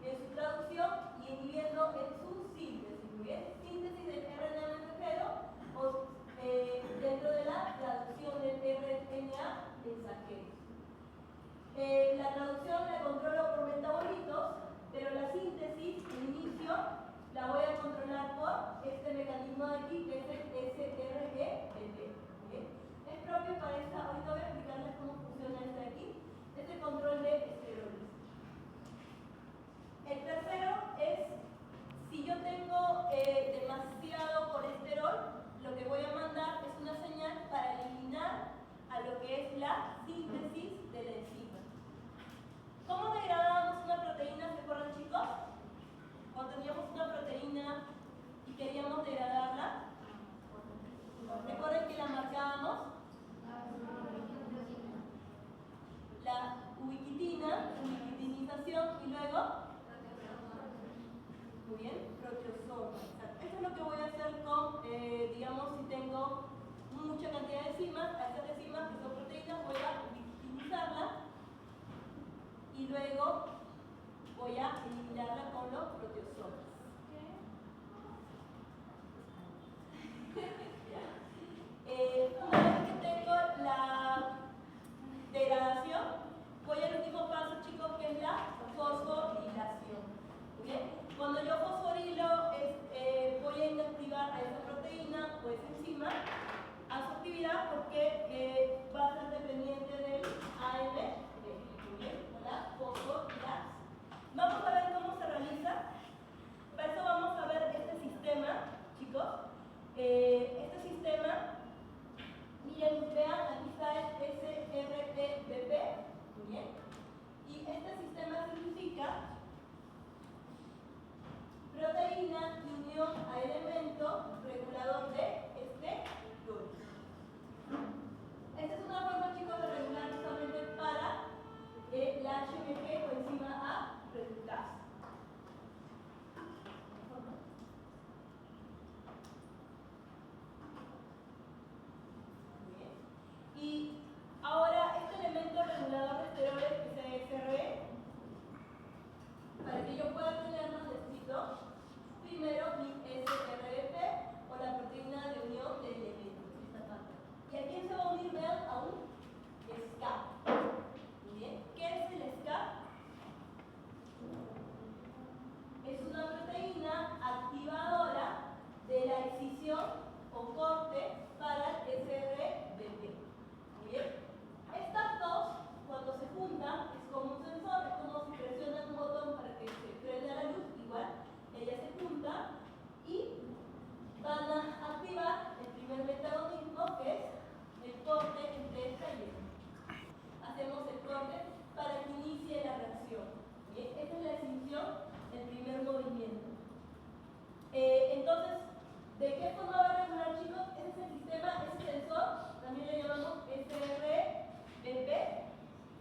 en su traducción y inhibiendo en su síntesis. Muy bien, síntesis del RNA mensajero o dentro de la traducción del RNA mensajero. La traducción la controlo por metabolitos, pero la síntesis, el inicio, la voy a controlar por este mecanismo de aquí, que es el SRGPP. Es propio para esta, ahorita voy a explicarles cómo funciona este de aquí, este control de esteroles. El tercero es, si yo tengo demasiado colesterol, lo que voy a mandar es una señal para eliminar a lo que es la síntesis de la enzima. ¿Cómo degradábamos una proteína? ¿Se acuerdan, chicos? Cuando teníamos una proteína y queríamos degradarla, recuerden que la marcábamos la ubiquitinización y luego, muy bien, proteosoma. Esto es lo que voy a hacer con, digamos, si tengo mucha cantidad de enzimas, a estas enzimas que son proteínas voy a ubiquitinizarla y luego voy a eliminarla con los proteosomas. Una vez que tengo la degradación, voy al último paso, chicos, que es la fosforilación. ¿Bien? Cuando yo fosforilo, voy a inactivar a esa proteína o esa enzima a su actividad porque va a ser dependiente del AMP. ¿Bien? La fosforilasa. Vamos a ver cómo se realiza. Para eso vamos a ver este sistema, chicos. Este sistema, miren, vean, aquí está el SRGPP, muy bien. Y este sistema significa proteína de unión a elemento regulador de esteroles. Esta es una forma, chicos, de regular justamente para la HMG o enzima A reductasa. Y ahora este elemento regulador de esteroles, que es SRE, para que yo pueda tenerlo necesito primero mi SRP o la proteína de unión de elementos, esta parte. ¿Y a quién se va a unir? Vean, a un SCAP. Muy bien. ¿Qué es el SCAP? Es una proteína activadora de la excisión o corte para el SRBP. Muy bien. Estas dos, cuando se juntan, es como un sensor, es como si presionan un botón para que se prenda la luz, igual, ellas se juntan y van a activar el primer metabolismo, que es el corte entre esta y esta. Hacemos el corte para que inicie la reacción. ¿Bien? Esta es la extinción, el primer movimiento. Entonces, ¿de qué forma va a regular, chicos? Ese es el sistema, ese sensor, también le llamamos SRBP,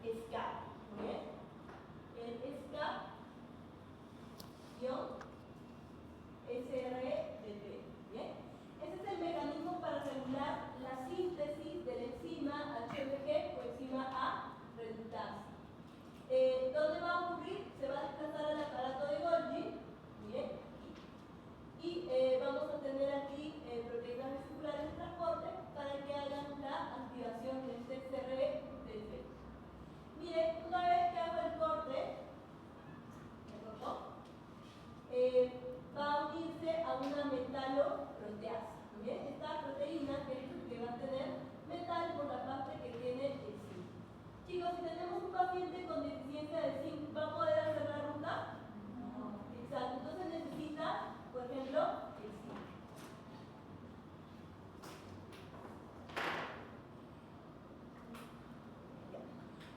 SCAP. Muy bien. El SCAP SRBP. Bien. Ese es el mecanismo para regular la síntesis de la enzima HMG o enzima A reductasa. ¿Dónde va a ocurrir? Se va a desplazar al aparato de Golgi. Bien. Y vamos a tener aquí proteínas vesiculares de transporte para que hagan la activación de este SRBP. Miren, una vez que hago el corte, va a unirse a una metaloproteasa. ¿Bien? Esta proteína que va a tener metal por la parte que tiene el zinc. Chicos, si tenemos un paciente con deficiencia de zinc, ¿va a poder hacer la ruta? No. Exacto, entonces necesita, por ejemplo, el zinc.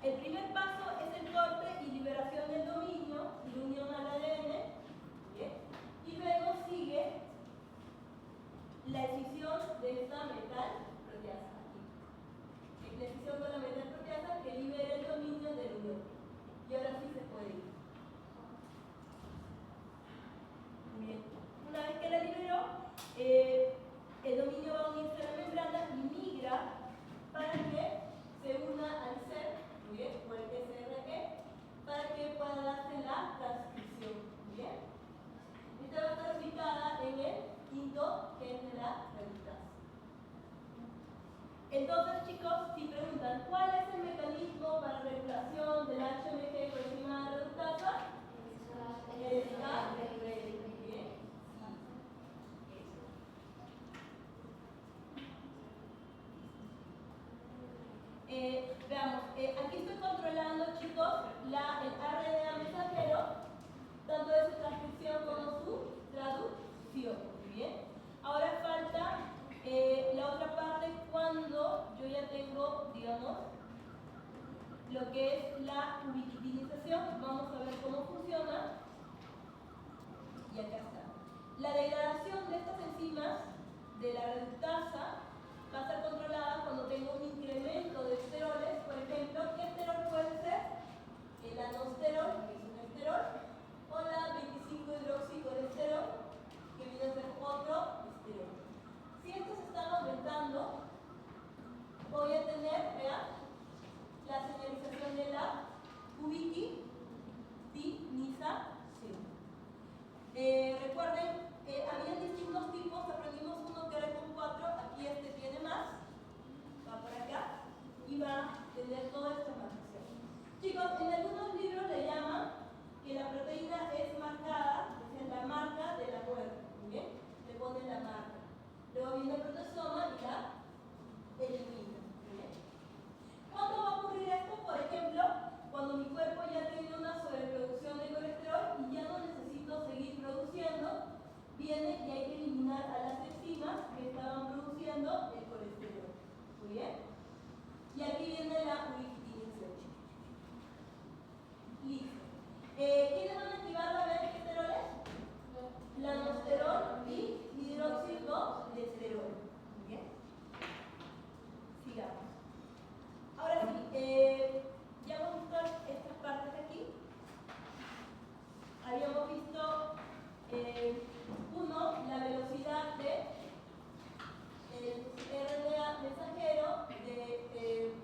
El primer paso es el corte y liberación del dominio y la unión al ADN. ¿Bien? Y luego sigue la escisión de esta metal proteasa. Aquí. La escisión con la metal proteasa que libera el dominio de la unión. Y ahora sí se puede ir. Muy bien. Una vez que la liberó, el dominio va a unirse a la membrana y migra Entonces, chicos, si preguntan, ¿cuál es el mecanismo para regulación del HMG por encima de la reductasa? El SCA. Veamos, aquí estoy controlando, chicos, el RNA mensajero, tanto de su transcripción como su traducción. Muy bien. Ahora falta la otra parte cuando yo ya tengo, digamos, lo que es la ubiquitinización. Vamos a ver cómo funciona. Y acá está. La degradación de estas enzimas de la reductasa va a ser controlada cuando tengo un incremento de esteroles. Por ejemplo, ¿qué esterol puede ser? El anosterol, que es un esterol, o la 25-hidroxicolesterol, que viene a ser otro esterol. Si estos están aumentando, voy a tener, vean, la señalización de la ubiquitinización. Recuerden, había distintos tipos, aprendimos uno que era con 4, aquí este tiene más, va por acá y va a tener toda esta marcación. Chicos, en algunos libros le llaman que la proteína es marcada, es la marca de la muerte, ¿muy bien? Le ponen la marca. Luego viene el protosoma y la elimina, ¿muy bien? ¿Cuándo va a ocurrir esto? Por ejemplo, cuando mi cuerpo ya tiene una sobreproducción de colesterol y ya no necesito seguir produciendo, viene y hay que eliminar a las enzimas que estaban produciendo el colesterol. Muy bien. Y aquí viene la ubiquitinización. Listo. ¿Quiénes van a activar la beta-esteroles? La anosterol y hidroxicolesterol. Muy bien. Sigamos. Ahora sí, ya hemos visto estas partes de aquí. Habíamos visto, uno, la velocidad de el RNA mensajero de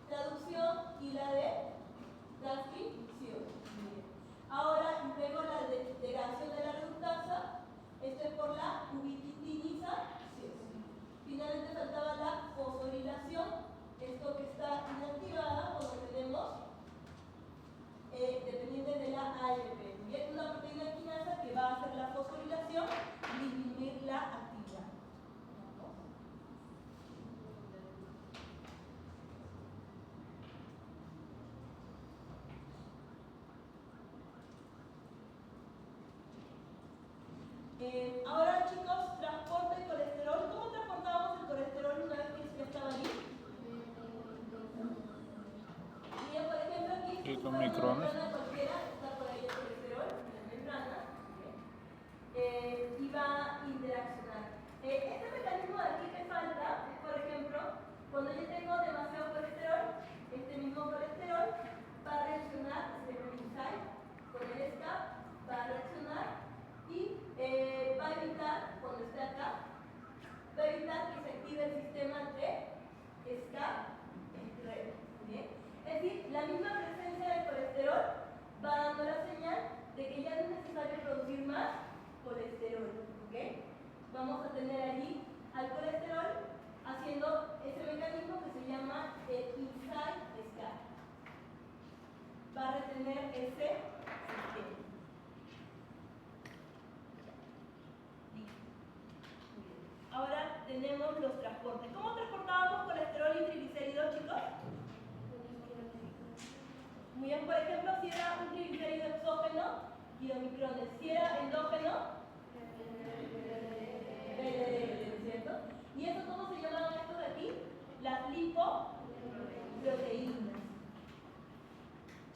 traducción y la de transcripción. Ahora luego la degradación de la reductasa, esto es por la ubiquitinización. Finalmente faltaba la fosforilación, esto que está inactivada cuando tenemos dependiente de la AMP. Y es una proteína quinasa que va a hacer la fosforilación y disminuir la actividad. Ahora, chicos, transporte de colesterol. ¿Cómo transportábamos el colesterol una vez que ya estaba allí? Y por ejemplo, aquí Y con una micrones. membrana cualquiera, está por ahí el colesterol en la membrana, y va a interaccionar. Este mecanismo de aquí que falta es, por ejemplo, cuando yo tengo demasiado colesterol, este mismo colesterol va a reaccionar, se llama con el SCA, va a reaccionar y va a evitar, cuando esté acá, va a evitar que se active el sistema de SCA en red. ¿Bien? Es decir, la misma presencia del colesterol va dando la señal de que ya no es necesario producir más colesterol. ¿Okay? Vamos a tener allí al colesterol haciendo ese mecanismo que se llama el inside SCA. Va a retener ese sistema. Ahora tenemos los transportes. ¿Cómo transportábamos colesterol y triglicéridos, chicos? Muy bien, por ejemplo, si era un triglicérido exógeno, kilomicrones. Si era endógeno, ¿cierto? ¿Y eso cómo se llamaban estos de aquí? Las lipoproteínas.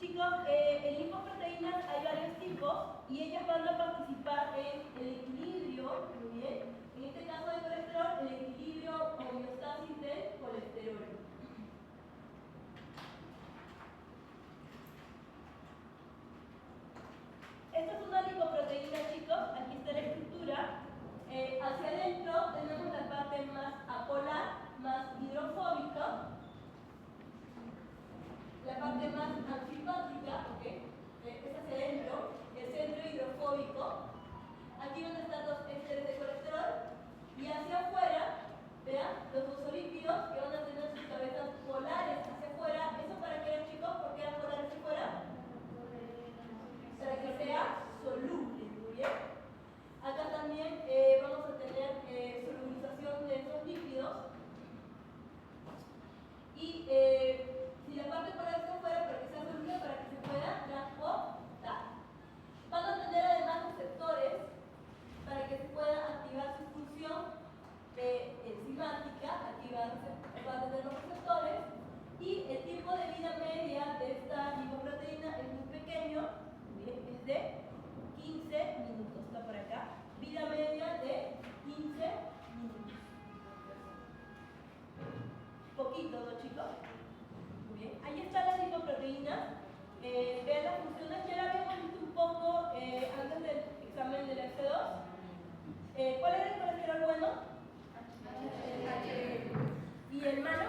Chicos, en lipoproteínas hay varios tipos y ellas van a participar en el equilibrio, muy bien. En este caso de colesterol, el equilibrio o homeostasis del colesterol. Esta es una lipoproteína, chicos. Aquí chicos? Muy bien. Ahí están las lipoproteínas. Vean las funciones. Ya la habíamos visto un poco antes del examen del F2. ¿Cuál era el colesterol bueno? ¿Y el malo?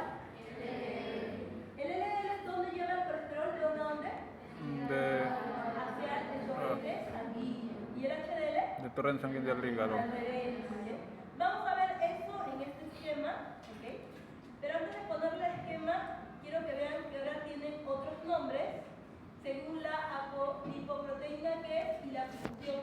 ¿El LDL dónde lleva el colesterol? ¿De dónde a dónde? Hacia el torrente sanguíneo. ¿Y el HDL? del torrente sanguíneo del hígado. Al revés, ¿vale? Vamos a ver eso en este esquema, ¿ok? Pero antes de ponerle el esquema, quiero que vean que ahora tienen otros nombres según la apolipoproteína que es y la función